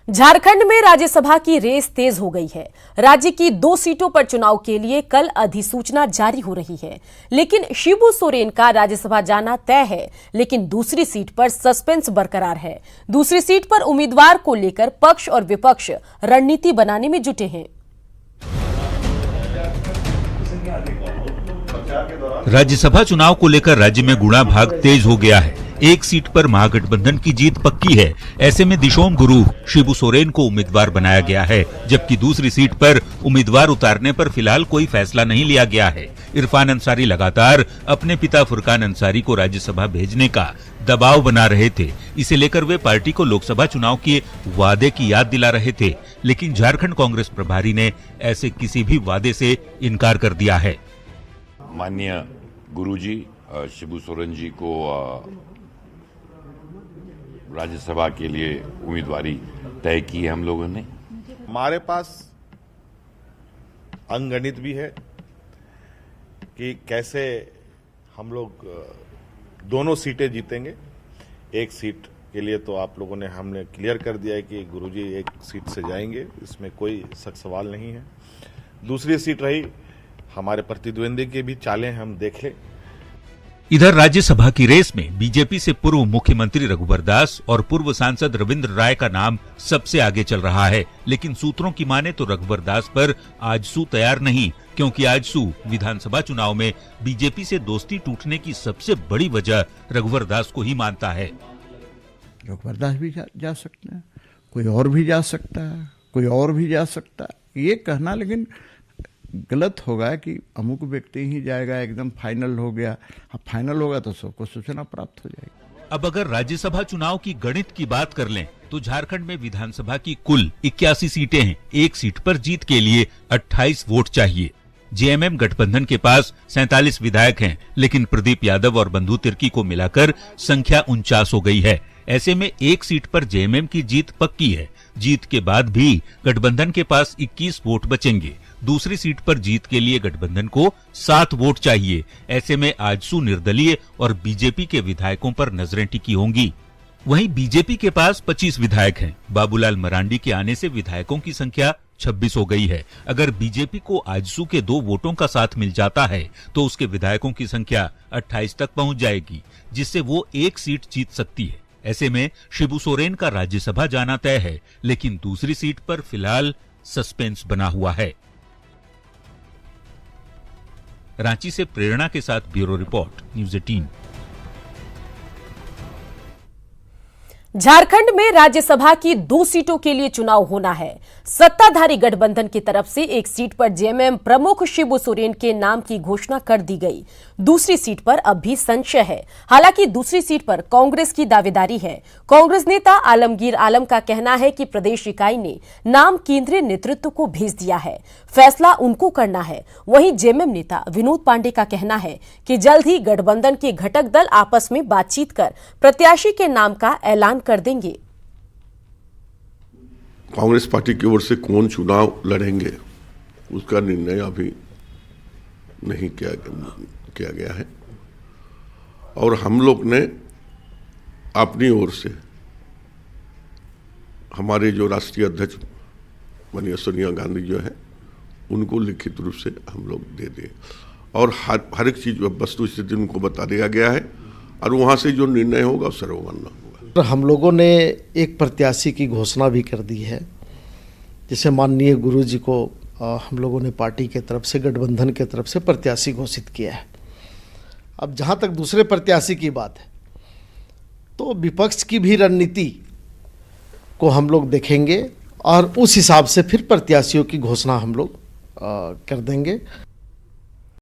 झारखंड में राज्यसभा की रेस तेज हो गई है। राज्य की 2 सीटों पर चुनाव के लिए कल अधिसूचना जारी हो रही है, लेकिन शिबू सोरेन का राज्यसभा जाना तय है, लेकिन दूसरी सीट पर सस्पेंस बरकरार है। दूसरी सीट पर उम्मीदवार को लेकर पक्ष और विपक्ष रणनीति बनाने में जुटे हैं। राज्यसभा चुनाव को लेकर राज्य में गुणा भाग तेज हो गया है। एक सीट पर महागठबंधन की जीत पक्की है। ऐसे में दिशोम गुरु शिबू सोरेन को उम्मीदवार बनाया गया है, जबकि दूसरी सीट पर उम्मीदवार उतारने पर फिलहाल कोई फैसला नहीं लिया गया है। इरफान अंसारी लगातार अपने पिता फुरकान अंसारी को राज्यसभा भेजने का दबाव बना रहे थे। इसे लेकर वे पार्टी को लोकसभा चुनाव के वादे की याद दिला रहे थे, लेकिन झारखंड कांग्रेस प्रभारी ने ऐसे किसी भी वादे से इनकार कर दिया है। माननीय गुरुजी शिबू सोरेन जी को राज्यसभा के लिए उम्मीदवारी तय की है हम लोगों ने। हमारे पास अंगणित भी है कि कैसे हम लोग दोनों सीटें जीतेंगे। एक सीट के लिए तो आप लोगों ने हमने क्लियर कर दिया है कि गुरुजी एक सीट से जाएंगे, इसमें कोई शक सवाल नहीं है। दूसरी सीट रही हमारे प्रतिद्वंदी के भी चालें हम देख लें। इधर राज्यसभा की रेस में बीजेपी से पूर्व मुख्यमंत्री रघुवर दास और पूर्व सांसद रविंद्र राय का नाम सबसे आगे चल रहा है, लेकिन सूत्रों की माने तो रघुवर दास पर आजसू तैयार नहीं, क्योंकि आजसू विधानसभा चुनाव में बीजेपी से दोस्ती टूटने की सबसे बड़ी वजह रघुवर दास को ही मानता है। रघुवर दास भी जा सकते हैं, कोई और भी जा सकता है, कोई और भी जा सकता है। ये कहना लेकिन गलत होगा कि अमुक व्यक्ति ही जाएगा, एकदम फाइनल हो गया। अब फाइनल होगा तो सबको सूचना प्राप्त हो जाएगी। अब अगर राज्यसभा चुनाव की गणित की बात कर लें तो झारखंड में विधानसभा की कुल 81 सीटें हैं। एक सीट पर जीत के लिए 28 वोट चाहिए। जेएमएम गठबंधन के पास 47 विधायक हैं, लेकिन प्रदीप यादव और बंधु तिर्की को मिलाकर संख्या 49 हो गई है। ऐसे में एक सीट पर जेएमएम की जीत पक्की है। जीत के बाद भी गठबंधन के पास 21 वोट बचेंगे। दूसरी सीट पर जीत के लिए गठबंधन को 7 वोट चाहिए। ऐसे में आजसू निर्दलीय और बीजेपी के विधायकों पर नजरें टिकी होंगी। वहीं बीजेपी के पास 25 विधायक हैं। बाबूलाल मरांडी के आने से विधायकों की संख्या 26 हो गई है। अगर बीजेपी को आजसू के 2 वोटों का साथ मिल जाता है तो उसके विधायकों की संख्या 28 तक पहुंच जाएगी, जिससे वो एक सीट जीत सकती है। ऐसे में शिबू सोरेन का राज्यसभा जाना तय है, लेकिन दूसरी सीट पर फिलहाल सस्पेंस बना हुआ है। रांची से प्रेरणा के साथ ब्यूरो रिपोर्ट, न्यूज़ 18। झारखंड में राज्यसभा की 2 सीटों के लिए चुनाव होना है। सत्ताधारी गठबंधन की तरफ से एक सीट पर जेएमएम प्रमुख शिबू सोरेन के नाम की घोषणा कर दी गई। दूसरी सीट पर अब भी संशय है। हालांकि दूसरी सीट पर कांग्रेस की दावेदारी है। कांग्रेस नेता आलमगीर आलम का कहना है कि प्रदेश इकाई ने नाम केंद्रीय नेतृत्व को भेज दिया है, फैसला उनको करना है। वहीं जेएमएम नेता विनोद पांडे का कहना है कि जल्द ही गठबंधन के घटक दल आपस में बातचीत कर प्रत्याशी के नाम का ऐलान कर देंगे। कांग्रेस पार्टी की ओर से कौन चुनाव लड़ेंगे उसका निर्णय अभी नहीं किया गया है, और हम लोग ने अपनी ओर से हमारे जो राष्ट्रीय अध्यक्ष माननीय सोनिया गांधी जो है उनको लिखित रूप से हम लोग दे दिए, और हर एक चीज वस्तु स्थिति उनको बता दिया गया है, और वहां से जो निर्णय होगा सर्वमान्य होगा। हम लोगों ने एक प्रत्याशी की घोषणा भी कर दी है, जिसे माननीय गुरुजी को हम लोगों ने पार्टी के तरफ से, गठबंधन के तरफ से प्रत्याशी घोषित किया है। अब जहां तक दूसरे प्रत्याशी की बात है तो विपक्ष की भी रणनीति को हम लोग देखेंगे और उस हिसाब से फिर प्रत्याशियों की घोषणा हम लोग कर देंगे।